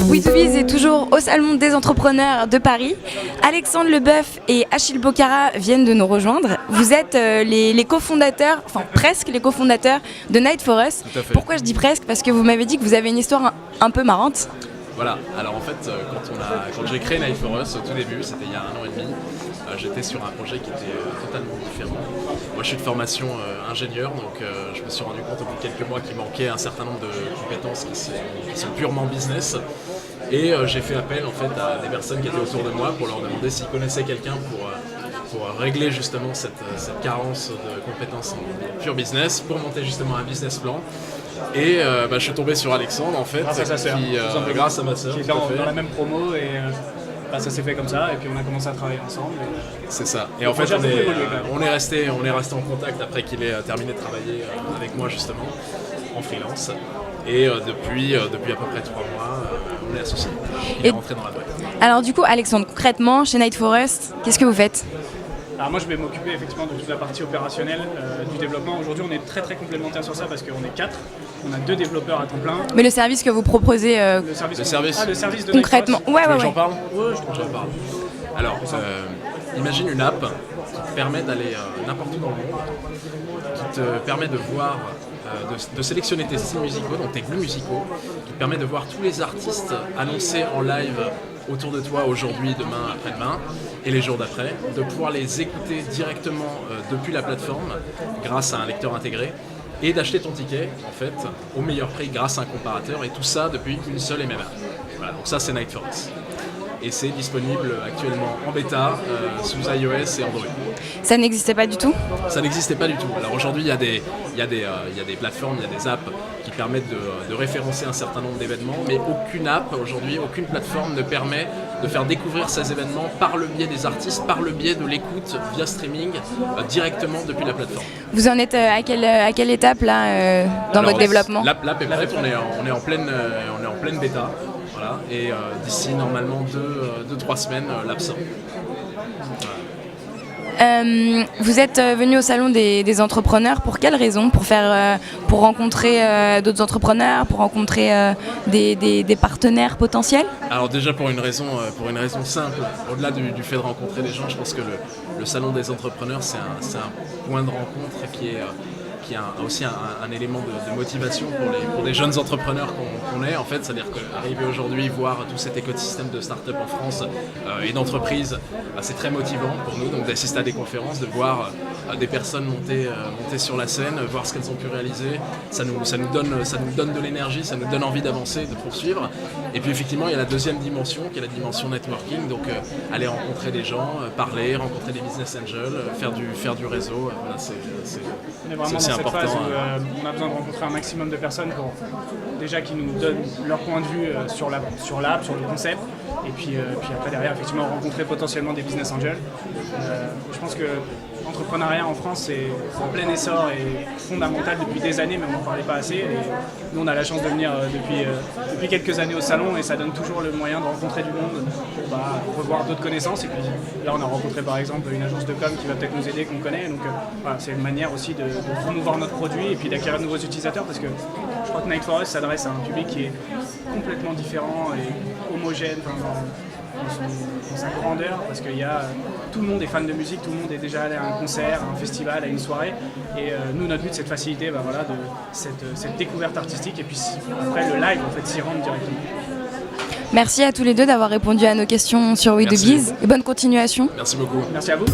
WeDoBiz est toujours au Salon des entrepreneurs de Paris. Alexandre Leboeuf et Achille Bocara viennent de nous rejoindre. Vous êtes les cofondateurs, enfin presque les cofondateurs de Night for Us. Tout à fait. Pourquoi je dis presque? Parce que vous m'avez dit que vous avez une histoire un peu marrante. Voilà, alors en fait, quand j'ai créé Night for Us au tout début, c'était il y a 1 an et demi, j'étais sur un projet qui était totalement différent. Moi je suis de formation ingénieur, donc je me suis rendu compte au bout de quelques mois qu'il manquait un certain nombre de compétences qui sont purement business. Et j'ai fait appel en fait à des personnes qui étaient autour de moi pour leur demander s'ils connaissaient quelqu'un pour régler justement cette carence de compétences en pure business, pour monter justement un business plan. Et je suis tombé sur Alexandre en fait, grâce à sa sœur, grâce à ma sœur, qui est dans la même promo et ça s'est fait comme ça et puis on a commencé à travailler ensemble. C'est ça. Et en fait on est resté en contact après qu'il ait terminé de travailler avec moi justement en freelance. Et depuis à peu près 3 mois, on est associés. Il est rentré dans la boîte. Alors du coup, Alexandre, concrètement, chez Night for Us, qu'est-ce que vous faites? Alors moi je vais m'occuper effectivement de toute la partie opérationnelle du développement. Aujourd'hui on est très complémentaires sur ça parce qu'on est 4. On a 2 développeurs à temps plein. Mais le service que vous proposez Le service de concrètement, Night for Us. J'en parle. Ouais, j'en parle. Alors, imagine une app qui te permet d'aller n'importe où dans le monde, qui te permet de voir, de sélectionner tes styles musicaux, donc tes goûts musicaux, qui te permet de voir tous les artistes annoncés en live autour de toi aujourd'hui, demain, après-demain et les jours d'après, de pouvoir les écouter directement depuis la plateforme grâce à un lecteur intégré et d'acheter ton ticket en fait au meilleur prix grâce à un comparateur, et tout ça depuis une seule et même app. Voilà, donc ça c'est Night for Us. Et c'est disponible actuellement en bêta sous iOS et Android. Ça n'existait pas du tout? Ça n'existait pas du tout. Alors aujourd'hui, il y a des plateformes, il y a des apps qui permettent de référencer un certain nombre d'événements, mais aucune app aujourd'hui, aucune plateforme ne permet de faire découvrir ces événements par le biais des artistes, par le biais de l'écoute via streaming directement depuis la plateforme. Vous en êtes à quelle étape là dans votre développement? L'app est prête, on est en pleine bêta. Voilà, et d'ici normalement 2-3 semaines, l'app sort. Vous êtes venu au salon des entrepreneurs pour quelle raison? Pour rencontrer d'autres entrepreneurs, pour rencontrer des partenaires potentiels? Alors déjà pour une raison simple, au-delà du fait de rencontrer des gens, je pense que le salon des entrepreneurs c'est un point de rencontre qui est aussi un élément de motivation pour des jeunes entrepreneurs qu'on est en fait, c'est-à-dire qu'arriver aujourd'hui, voir tout cet écosystème de start-up en France et d'entreprises, c'est très motivant pour nous, donc d'assister à des conférences, de voir des personnes monter sur la scène, voir ce qu'elles ont pu réaliser, ça nous donne de l'énergie, ça nous donne envie d'avancer, de poursuivre. Et puis effectivement il y a la deuxième dimension qui est la dimension networking, donc aller rencontrer des gens, parler, rencontrer des business angels, faire du réseau, voilà, c'est aussi important. Phase où on a besoin de rencontrer un maximum de personnes pour déjà qui nous donnent leur point de vue sur l'app, sur le concept, et puis après derrière effectivement rencontrer potentiellement des business angels. Je pense que l'entrepreneuriat en France est en plein essor et fondamental depuis des années, mais on n'en parlait pas assez. Et nous on a la chance de venir depuis quelques années au salon, et ça donne toujours le moyen de rencontrer du monde pour revoir d'autres connaissances. Et puis là on a rencontré par exemple une agence de com qui va peut-être nous aider, qu'on connaît. Donc voilà, c'est une manière aussi de promouvoir notre produit et puis d'acquérir de nouveaux utilisateurs, parce que je crois que Night for Us s'adresse à un public qui est complètement différent et homogène dans sa grandeur, parce que tout le monde est fan de musique, tout le monde est déjà allé à un concert, à un festival, à une soirée, et nous notre but c'est de faciliter cette découverte artistique, et puis après le live en fait s'y rendre directement. Merci à tous les deux d'avoir répondu à nos questions sur WeDoBiz, et bonne continuation. Merci beaucoup. Merci à vous.